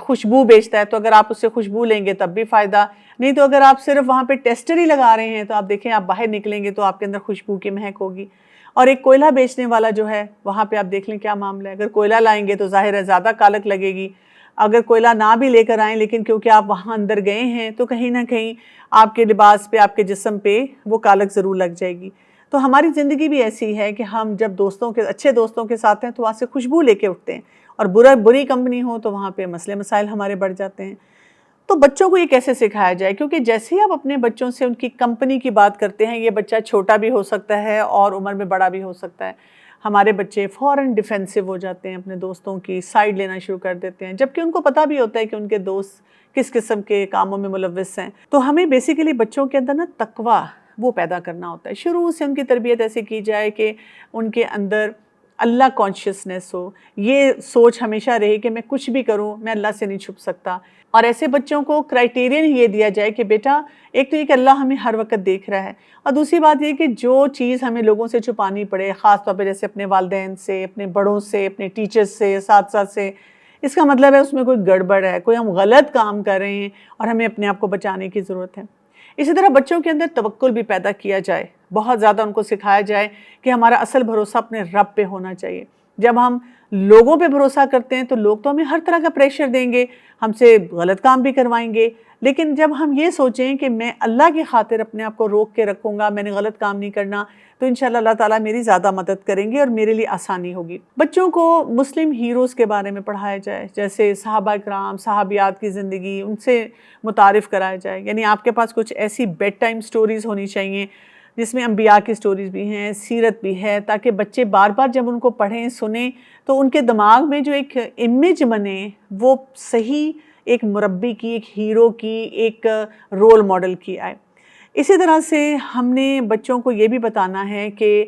خوشبو بیچتا ہے تو اگر آپ اس سے خوشبو لیں گے تب بھی فائدہ نہیں، تو اگر آپ صرف وہاں پہ ٹیسٹر ہی لگا رہے ہیں تو آپ دیکھیں آپ باہر نکلیں گے تو آپ کے اندر خوشبو کی مہک ہوگی۔ اور ایک کوئلہ بیچنے والا جو ہے وہاں پہ آپ دیکھ لیں کیا معاملہ ہے، اگر کوئلہ لائیں گے تو ظاہر ہے زیادہ کالک لگے گی، اگر کوئلہ نہ بھی لے کر آئیں لیکن کیونکہ آپ وہاں اندر گئے ہیں تو کہیں نہ کہیں آپ کے لباس پہ، آپ کے جسم پہ وہ کالک ضرور لگ جائے گی۔ تو ہماری زندگی بھی ایسی ہے کہ ہم جب اچھے دوستوں کے ساتھ ہیں تو وہاں سے خوشبو لے کے اٹھتے ہیں، اور بری کمپنی ہو تو وہاں پہ مسئلے مسائل ہمارے بڑھ جاتے ہیں۔ تو بچوں کو یہ کیسے سکھایا جائے؟ کیونکہ جیسے ہی آپ اپنے بچوں سے ان کی کمپنی کی بات کرتے ہیں، یہ بچہ چھوٹا بھی ہو سکتا ہے اور عمر میں بڑا بھی ہو سکتا ہے، ہمارے بچے فوراً ڈیفینسو ہو جاتے ہیں، اپنے دوستوں کی سائیڈ لینا شروع کر دیتے ہیں، جبکہ ان کو پتہ بھی ہوتا ہے کہ ان کے دوست کس قسم کے کاموں میں ملوث ہیں۔ تو ہمیں بیسیکلی بچوں کے اندر نا تقویٰ وہ پیدا کرنا ہوتا ہے، شروع سے ان کی تربیت ایسے کی جائے کہ ان کے اندر اللہ کانشیسنس ہو، یہ سوچ ہمیشہ رہے کہ میں کچھ بھی کروں میں اللہ سے نہیں چھپ سکتا۔ اور ایسے بچوں کو کرائٹیرین یہ دیا جائے کہ بیٹا ایک تو یہ کہ اللہ ہمیں ہر وقت دیکھ رہا ہے، اور دوسری بات یہ کہ جو چیز ہمیں لوگوں سے چھپانی پڑے، خاص طور پہ جیسے اپنے والدین سے، اپنے بڑوں سے، اپنے ٹیچرز سے، اساتذہ سے، اس کا مطلب ہے اس میں کوئی گڑبڑ ہے، کوئی ہم غلط کام کر رہے ہیں اور ہمیں اپنے آپ کو بچانے کی ضرورت ہے۔ اسی طرح بچوں کے اندر توکل بھی پیدا کیا جائے، بہت زیادہ ان کو سکھایا جائے کہ ہمارا اصل بھروسہ اپنے رب پہ ہونا چاہیے۔ جب ہم لوگوں پہ بھروسہ کرتے ہیں تو لوگ تو ہمیں ہر طرح کا پریشر دیں گے، ہم سے غلط کام بھی کروائیں گے، لیکن جب ہم یہ سوچیں کہ میں اللہ کی خاطر اپنے آپ کو روک کے رکھوں گا، میں نے غلط کام نہیں کرنا، تو انشاءاللہ اللہ تعالیٰ میری زیادہ مدد کریں گے اور میرے لیے آسانی ہوگی۔ بچوں کو مسلم ہیروز کے بارے میں پڑھایا جائے، جیسے صحابہ اکرام، صحابیات کی زندگی، ان سے متعارف کرایا جائے، یعنی آپ کے پاس کچھ ایسی بیڈ ٹائم سٹوریز ہونی چاہیے جس میں انبیاء کی سٹوریز بھی ہیں، سیرت بھی ہے، تاکہ بچے بار بار جب ان کو پڑھیں سنیں تو ان کے دماغ میں جو ایک امیج بنے وہ صحیح ایک مربی کی، ایک ہیرو کی، ایک رول ماڈل کی آئے۔ اسی طرح سے ہم نے بچوں کو یہ بھی بتانا ہے کہ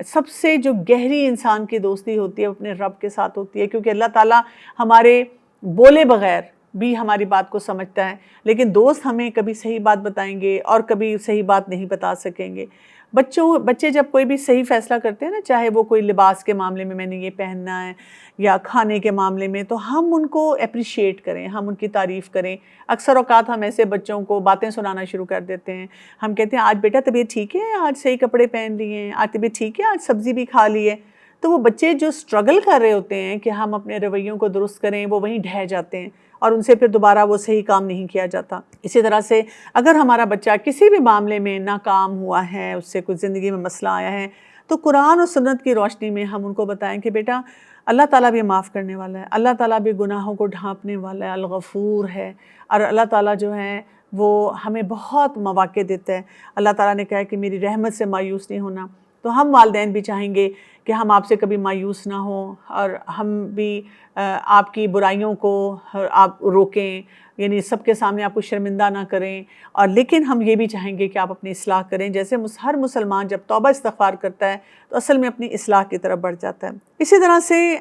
سب سے جو گہری انسان کی دوستی ہوتی ہے اپنے رب کے ساتھ ہوتی ہے، کیونکہ اللہ تعالیٰ ہمارے بولے بغیر بھی ہماری بات کو سمجھتا ہے، لیکن دوست ہمیں کبھی صحیح بات بتائیں گے اور کبھی صحیح بات نہیں بتا سکیں گے۔ بچے جب کوئی بھی صحیح فیصلہ کرتے ہیں نا، چاہے وہ کوئی لباس کے معاملے میں نے یہ پہننا ہے یا کھانے کے معاملے میں، تو ہم ان کو اپریشیٹ کریں، ہم ان کی تعریف کریں۔ اکثر اوقات ہم ایسے بچوں کو باتیں سنانا شروع کر دیتے ہیں، ہم کہتے ہیں آج بیٹا طبیعت ٹھیک ہے، آج صحیح کپڑے پہن لیے ہیں، آج طبیعت ٹھیک ہے، آج سبزی بھی کھا لی ہے۔ تو وہ بچے جو سٹرگل کر رہے ہوتے ہیں کہ ہم اپنے رویوں کو درست کریں، وہ وہیں ڈھہ جاتے ہیں اور ان سے پھر دوبارہ وہ صحیح کام نہیں کیا جاتا۔ اسی طرح سے اگر ہمارا بچہ کسی بھی معاملے میں ناکام ہوا ہے، اس سے کوئی زندگی میں مسئلہ آیا ہے، تو قرآن اور سنت کی روشنی میں ہم ان کو بتائیں کہ بیٹا اللہ تعالیٰ بھی معاف کرنے والا ہے، اللہ تعالیٰ بھی گناہوں کو ڈھانپنے والا ہے، الغفور ہے، اور اللہ تعالیٰ جو ہے وہ ہمیں بہت مواقع دیتا ہے۔ اللہ تعالیٰ نے کہا کہ میری رحمت سے مایوس نہیں ہونا، تو ہم والدین بھی چاہیں گے کہ ہم آپ سے کبھی مایوس نہ ہوں، اور ہم بھی آپ کی برائیوں کو آپ روکیں، یعنی سب کے سامنے آپ کو شرمندہ نہ کریں، اور لیکن ہم یہ بھی چاہیں گے کہ آپ اپنی اصلاح کریں۔ جیسے ہر مسلمان جب توبہ استغفار کرتا ہے تو اصل میں اپنی اصلاح کی طرف بڑھ جاتا ہے۔ اسی طرح سے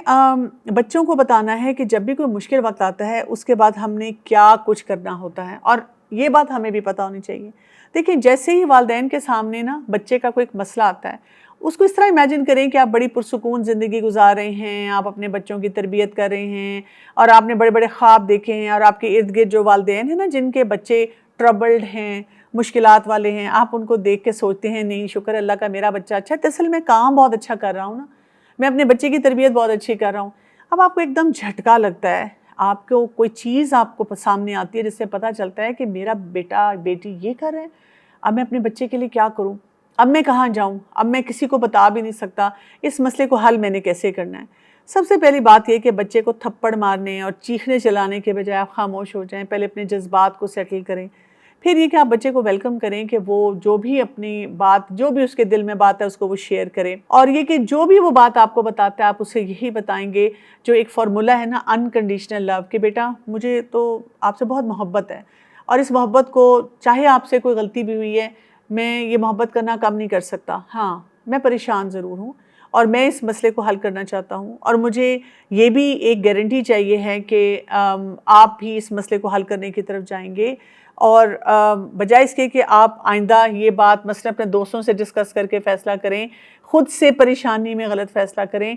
بچوں کو بتانا ہے کہ جب بھی کوئی مشکل وقت آتا ہے اس کے بعد ہم نے کیا کچھ کرنا ہوتا ہے، اور یہ بات ہمیں بھی پتہ ہونی چاہیے۔ دیکھیں جیسے ہی والدین کے سامنے نا بچے کا کوئی ایک مسئلہ آتا ہے، اس کو اس طرح امیجن کریں کہ آپ بڑی پرسکون زندگی گزار رہے ہیں، آپ اپنے بچوں کی تربیت کر رہے ہیں، اور آپ نے بڑے بڑے خواب دیکھے ہیں، اور آپ کے ارد گرد جو والدین ہیں نا جن کے بچے ٹربلڈ ہیں، مشکلات والے ہیں، آپ ان کو دیکھ کے سوچتے ہیں نہیں شکر اللہ کا میرا بچہ اچھا ہے، اصل میں کام بہت اچھا کر رہا ہوں نا، میں اپنے بچے کی تربیت بہت اچھی کر رہا ہوں۔ اب آپ کو ایک دم جھٹکا لگتا ہے، آپ کو کوئی چیز آپ کو سامنے آتی ہے جس سے پتہ چلتا ہے کہ میرا بیٹا بیٹی یہ کر رہے ہیں، اب میں اپنے بچے کے لیے کیا کروں، اب میں کہاں جاؤں، اب میں کسی کو بتا بھی نہیں سکتا، اس مسئلے کو حل میں نے کیسے کرنا ہے۔ سب سے پہلی بات یہ کہ بچے کو تھپڑ مارنے اور چیخنے چلانے کے بجائے آپ خاموش ہو جائیں، پہلے اپنے جذبات کو سیٹل کریں، پھر یہ کہ آپ بچے کو ویلکم کریں کہ وہ جو بھی اپنی بات، جو بھی اس کے دل میں بات ہے اس کو وہ شیئر کرے، اور یہ کہ جو بھی وہ بات آپ کو بتاتا ہے آپ اسے یہی بتائیں گے جو ایک فارمولہ ہے نا انکنڈیشنل لو، کہ بیٹا مجھے تو آپ سے بہت محبت ہے، اور اس محبت کو چاہے آپ سے کوئی غلطی بھی ہوئی ہے میں یہ محبت کرنا کم نہیں کر سکتا، ہاں میں پریشان ضرور ہوں اور میں اس مسئلے کو حل کرنا چاہتا ہوں، اور مجھے یہ بھی ایک گارنٹی چاہیے ہے کہ آپ بھی اس مسئلے کو حل کرنے کی طرف جائیں گے، اور بجائے اس کے کہ آپ آئندہ یہ بات مثلا اپنے دوستوں سے ڈسکس کر کے فیصلہ کریں، خود سے پریشانی میں غلط فیصلہ کریں،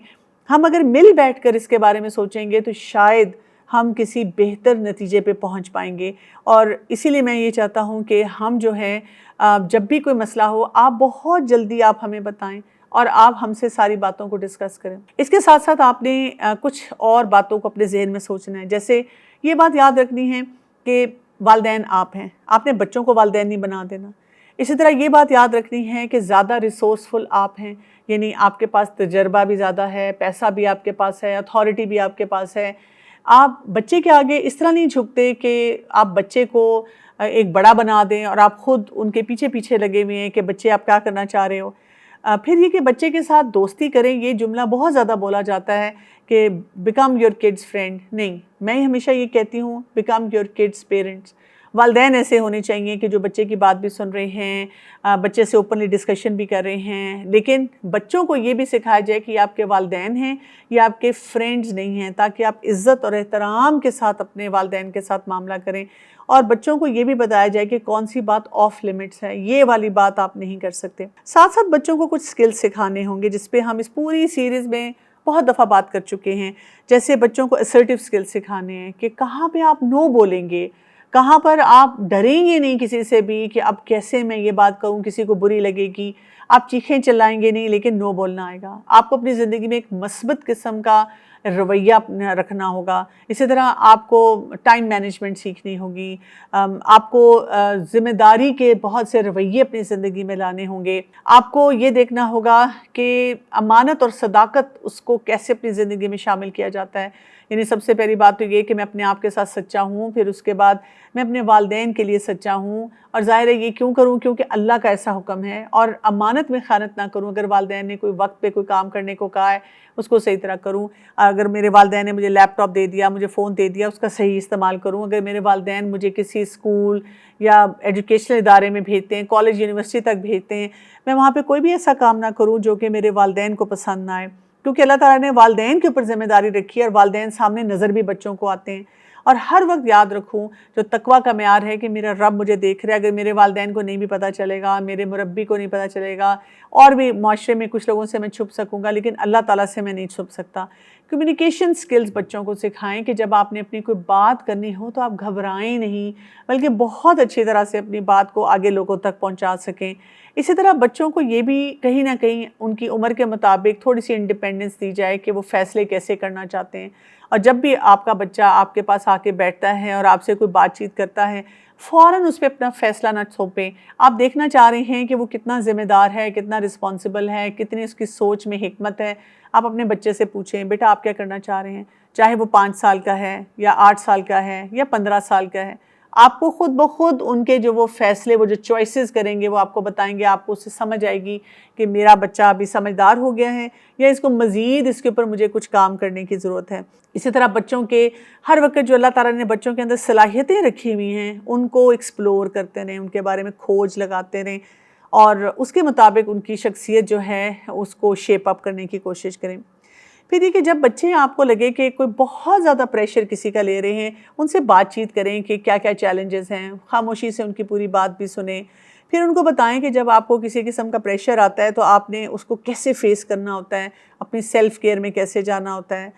ہم اگر مل بیٹھ کر اس کے بارے میں سوچیں گے تو شاید ہم کسی بہتر نتیجے پہ پہنچ پائیں گے۔ اور اسی لیے میں یہ چاہتا ہوں کہ ہم جو ہے جب بھی کوئی مسئلہ ہو آپ بہت جلدی آپ ہمیں بتائیں اور آپ ہم سے ساری باتوں کو ڈسکس کریں۔ اس کے ساتھ ساتھ آپ نے کچھ اور باتوں کو اپنے ذہن میں سوچنا ہے، جیسے یہ بات یاد رکھنی ہے کہ والدین آپ ہیں، آپ نے بچوں کو والدین نہیں بنا دینا۔ اسی طرح یہ بات یاد رکھنی ہے کہ زیادہ ریسورسفل آپ ہیں، یعنی آپ کے پاس تجربہ بھی زیادہ ہے، پیسہ بھی آپ کے پاس ہے، اتھارٹی بھی آپ کے پاس ہے۔ آپ بچے کے آگے اس طرح نہیں جھکتے کہ آپ بچے کو ایک بڑا بنا دیں اور آپ خود ان کے پیچھے پیچھے لگے ہوئے ہیں کہ بچے آپ کیا کرنا چاہ رہے ہو۔ پھر یہ کہ بچے کے ساتھ دوستی کریں، یہ جملہ بہت زیادہ بولا جاتا ہے کہ بیکم یور کڈس فرینڈ۔ نہیں، میں ہمیشہ یہ کہتی ہوں بیکم یور کڈس پیرنٹس۔ والدین ایسے ہونے چاہیے کہ جو بچے کی بات بھی سن رہے ہیں، بچے سے اوپنلی ڈسکشن بھی کر رہے ہیں، لیکن بچوں کو یہ بھی سکھایا جائے کہ یہ آپ کے والدین ہیں، یہ آپ کے فرینڈز نہیں ہیں، تاکہ آپ عزت اور احترام کے ساتھ اپنے والدین کے ساتھ معاملہ کریں۔ اور بچوں کو یہ بھی بتایا جائے کہ کون سی بات آف لیمٹس ہے، یہ والی بات آپ نہیں کر سکتے۔ ساتھ ساتھ بچوں کو کچھ سکل سکھانے ہوں گے جس پہ ہم اس پوری سیریز میں بہت دفعہ بات کر چکے ہیں، جیسے بچوں کو اسرٹیو سکل سکھانے ہیں کہ کہاں پہ آپ نو بولیں گے، کہاں پر آپ ڈریں گے نہیں کسی سے بھی کہ اب کیسے میں یہ بات کہوں، کسی کو بری لگے گی، آپ چیخیں چلائیں گے نہیں لیکن نو بولنا آئے گا۔ آپ کو اپنی زندگی میں ایک مثبت قسم کا رویہ رکھنا ہوگا۔ اسی طرح آپ کو ٹائم مینجمنٹ سیکھنی ہوگی، آپ کو ذمہ داری کے بہت سے رویے اپنی زندگی میں لانے ہوں گے۔ آپ کو یہ دیکھنا ہوگا کہ امانت اور صداقت اس کو کیسے اپنی زندگی میں شامل کیا جاتا ہے۔ یعنی سب سے پہلی بات تو یہ کہ میں اپنے آپ کے ساتھ سچا ہوں، پھر اس کے بعد میں اپنے والدین کے لیے سچا ہوں، اور ظاہر ہے یہ کیوں کروں، کیونکہ اللہ کا ایسا حکم ہے، اور امانت میں خیانت نہ کروں۔ اگر والدین نے کوئی وقت پہ کوئی کام کرنے کو کہا ہے اس کو صحیح طرح کروں۔ اگر میرے والدین نے مجھے لیپ ٹاپ دے دیا، مجھے فون دے دیا، اس کا صحیح استعمال کروں۔ اگر میرے والدین مجھے کسی اسکول یا ایجوکیشنل ادارے میں بھیجتے ہیں، کالج یونیورسٹی تک بھیجتے ہیں، میں وہاں پہ کوئی بھی ایسا کام نہ کروں جو کہ میرے والدین کو پسند نہ آئے، کیونکہ اللہ تعالیٰ نے والدین کے اوپر ذمہ داری رکھی ہے، اور والدین سامنے نظر بھی بچوں کو آتے ہیں۔ اور ہر وقت یاد رکھوں جو تقویٰ کا معیار ہے کہ میرا رب مجھے دیکھ رہا ہے، اگر میرے والدین کو نہیں بھی پتہ چلے گا، میرے مربی کو نہیں پتہ چلے گا، اور بھی معاشرے میں کچھ لوگوں سے میں چھپ سکوں گا، لیکن اللہ تعالیٰ سے میں نہیں چھپ سکتا۔ کمیونیکیشن سکلز بچوں کو سکھائیں کہ جب آپ نے اپنی کوئی بات کرنی ہو تو آپ گھبرائیں نہیں، بلکہ بہت اچھی طرح سے اپنی بات کو آگے لوگوں تک پہنچا سکیں۔ اسی طرح بچوں کو یہ بھی کہیں نہ کہیں ان کی عمر کے مطابق تھوڑی سی انڈیپینڈنس دی جائے کہ وہ فیصلے کیسے کرنا چاہتے ہیں۔ اور جب بھی آپ کا بچہ آپ کے پاس آ کے بیٹھتا ہے اور آپ سے کوئی بات چیت کرتا ہے، فوراً اس پہ اپنا فیصلہ نہ تھوپیں۔ آپ دیکھنا چاہ رہے ہیں کہ وہ کتنا ذمہ دار ہے، کتنا رسپانسبل ہے، کتنی اس کی سوچ میں حکمت ہے، آپ اپنے بچے سے پوچھیں بیٹا آپ کیا کرنا چاہ رہے ہیں، چاہے وہ 5 سال کا ہے یا 8 سال کا ہے یا 15 سال کا ہے۔ آپ کو خود بخود ان کے جو وہ فیصلے، وہ جو چوائسز کریں گے وہ آپ کو بتائیں گے، آپ کو اس سے سمجھ آئے گی کہ میرا بچہ ابھی سمجھدار ہو گیا ہے یا اس کو مزید اس کے اوپر مجھے کچھ کام کرنے کی ضرورت ہے۔ اسی طرح بچوں کے ہر وقت جو اللہ تعالیٰ نے بچوں کے اندر صلاحیتیں رکھی ہوئی ہیں ان کو ایکسپلور کرتے رہیں، ان کے بارے میں کھوج لگاتے رہیں، اور اس کے مطابق ان کی شخصیت جو ہے اس کو شیپ اپ کرنے کی کوشش کریں۔ پھر یہ کہ جب بچے آپ کو لگے کہ کوئی بہت زیادہ پریشر کسی کا لے رہے ہیں، ان سے بات چیت کریں کہ کیا کیا چیلنجز ہیں، خاموشی سے ان کی پوری بات بھی سنیں۔ پھر ان کو بتائیں کہ جب آپ کو کسی قسم کا پریشر آتا ہے تو آپ نے اس کو کیسے فیس کرنا ہوتا ہے، اپنی سیلف کیئر میں کیسے جانا ہوتا ہے،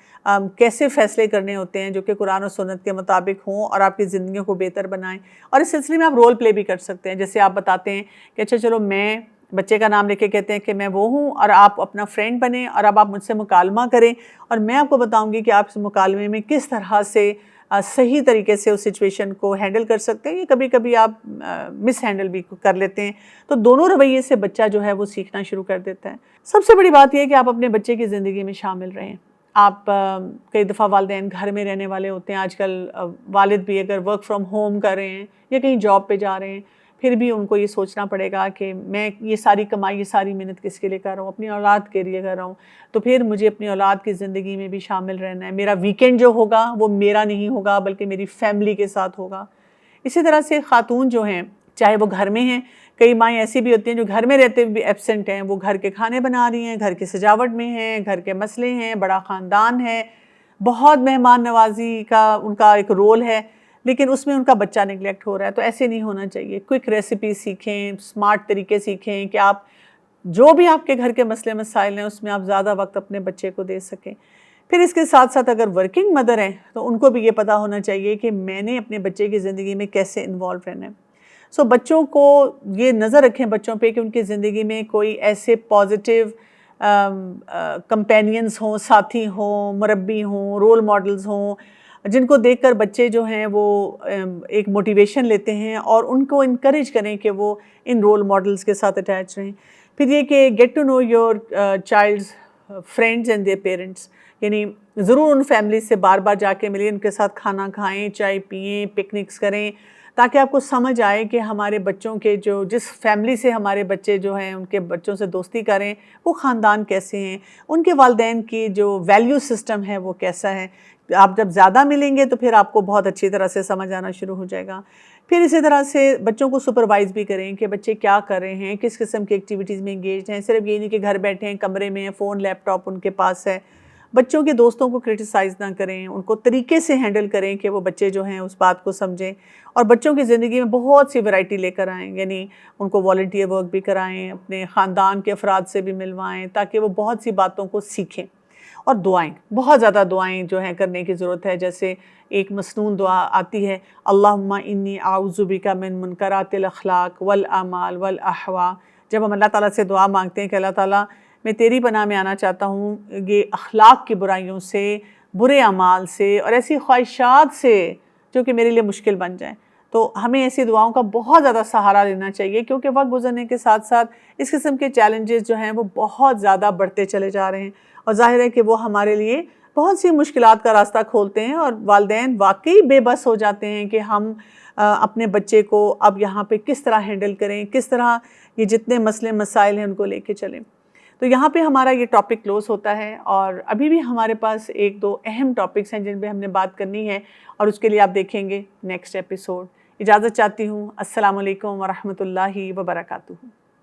کیسے فیصلے کرنے ہوتے ہیں جو کہ قرآن و سنت کے مطابق ہوں اور آپ کی زندگیوں کو بہتر بنائیں۔ اور اس سلسلے میں آپ رول پلے بھی کر سکتے ہیں، جیسے آپ بتاتے ہیں کہ اچھا چلو میں بچے کا نام لے کے کہتے ہیں کہ میں وہ ہوں، اور آپ اپنا فرینڈ بنیں اور اب آپ مجھ سے مکالمہ کریں، اور میں آپ کو بتاؤں گی کہ آپ اس مکالمے میں کس طرح سے صحیح طریقے سے اس سچویشن کو ہینڈل کر سکتے ہیں۔ یہ کبھی کبھی آپ مس ہینڈل بھی کر لیتے ہیں، تو دونوں رویے سے بچہ جو ہے وہ سیکھنا شروع کر دیتا ہے۔ سب سے بڑی بات یہ ہے کہ آپ اپنے بچے کی زندگی میں شامل رہیں۔ آپ کئی دفعہ والدین گھر میں رہنے والے ہوتے ہیں، آج کل والد بھی اگر ورک فرام ہوم کر رہے ہیں یا کہیں جاب پہ جا رہے ہیں، پھر بھی ان کو یہ سوچنا پڑے گا کہ میں یہ ساری کمائی، یہ ساری محنت کس کے لیے کر رہا ہوں، اپنی اولاد کے لیے کر رہا ہوں، تو پھر مجھے اپنی اولاد کی زندگی میں بھی شامل رہنا ہے۔ میرا ویکینڈ جو ہوگا وہ میرا نہیں ہوگا بلکہ میری فیملی کے ساتھ ہوگا۔ اسی طرح سے خاتون جو ہیں، چاہے وہ گھر میں ہیں، کئی مائیں ایسی بھی ہوتی ہیں جو گھر میں رہتے ہوئے بھی ایبسنٹ ہیں، وہ گھر کے کھانے بنا رہی ہیں، گھر کی سجاوٹ میں ہیں، گھر کے مسئلے ہیں، بڑا خاندان ہے، بہت مہمان نوازی کا ان کا ایک رول ہے، لیکن اس میں ان کا بچہ نگلیکٹ ہو رہا ہے۔ تو ایسے نہیں ہونا چاہیے۔ کوئک ریسیپی سیکھیں، سمارٹ طریقے سیکھیں کہ آپ جو بھی آپ کے گھر کے مسئلے مسائل ہیں اس میں آپ زیادہ وقت اپنے بچے کو دے سکیں۔ پھر اس کے ساتھ ساتھ اگر ورکنگ مدر ہیں تو ان کو بھی یہ پتہ ہونا چاہیے کہ میں نے اپنے بچے کی زندگی میں کیسے انوالو رہنا ہے. سو بچوں کو یہ نظر رکھیں بچوں پہ کہ ان کی زندگی میں کوئی ایسے پازیٹیو کمپینینز ہوں، ساتھی ہوں، مربی ہوں، رول ماڈلز ہوں، جن کو دیکھ کر بچے جو ہیں وہ ایک موٹیویشن لیتے ہیں اور ان کو انکریج کریں کہ وہ ان رول ماڈلز کے ساتھ اٹیچ رہیں. پھر یہ کہ get to know your child's friends and their parents, یعنی ضرور ان فیملی سے بار بار جا کے ملیں، ان کے ساتھ کھانا کھائیں، چائے پئیں، پکنکس کریں، تاکہ آپ کو سمجھ آئے کہ ہمارے بچوں کے جس فیملی سے ہمارے بچے جو ہیں ان کے بچوں سے دوستی کریں وہ خاندان کیسے ہیں، ان کے والدین کی جو ویلیو سسٹم ہے وہ کیسا ہے. آپ جب زیادہ ملیں گے تو پھر آپ کو بہت اچھی طرح سے سمجھ آنا شروع ہو جائے گا. پھر اسی طرح سے بچوں کو سپروائز بھی کریں کہ بچے کیا کر رہے ہیں، کس قسم کی ایکٹیویٹیز میں انگیجڈ ہیں. صرف یہ نہیں کہ گھر بیٹھے ہیں، کمرے میں فون لیپ ٹاپ ان کے پاس ہے. بچوں کے دوستوں کو کرٹیسائز نہ کریں، ان کو طریقے سے ہینڈل کریں کہ وہ بچے جو ہیں اس بات کو سمجھیں، اور بچوں کی زندگی میں بہت سی ورائٹی لے کر آئیں، یعنی ان کو والنٹیئر ورک بھی کرائیں، اپنے خاندان کے افراد سے بھی ملوائیں تاکہ وہ بہت سی باتوں کو سیکھیں. اور دعائیں، بہت زیادہ دعائیں جو ہیں کرنے کی ضرورت ہے. جیسے ایک مسنون دعا آتی ہے، اللہم انی اعوذ بک من منکرات الاخلاق والاعمال والاہواء. جب ہم اللہ تعالیٰ سے دعا مانگتے ہیں کہ اللہ تعالیٰ میں تیری پناہ میں آنا چاہتا ہوں یہ اخلاق کی برائیوں سے، برے اعمال سے اور ایسی خواہشات سے جو کہ میرے لیے مشکل بن جائیں، تو ہمیں ایسی دعاؤں کا بہت زیادہ سہارا لینا چاہیے، کیونکہ وقت گزرنے کے ساتھ ساتھ اس قسم کے چیلنجز جو ہیں وہ بہت زیادہ بڑھتے چلے جا رہے ہیں، اور ظاہر ہے کہ وہ ہمارے لیے بہت سی مشکلات کا راستہ کھولتے ہیں، اور والدین واقعی بے بس ہو جاتے ہیں کہ ہم اپنے بچے کو اب یہاں پہ کس طرح ہینڈل کریں، کس طرح یہ جتنے مسئلے مسائل ہیں ان کو لے کے چلیں. تو یہاں پہ ہمارا یہ ٹاپک کلوز ہوتا ہے، اور ابھی بھی ہمارے پاس ایک دو اہم ٹاپکس ہیں جن پہ ہم نے بات کرنی ہے، اور اس کے لیے آپ دیکھیں گے نیکسٹ ایپیسوڈ. اجازت چاہتی ہوں. السلام علیکم ورحمۃ اللہ وبرکاتہ.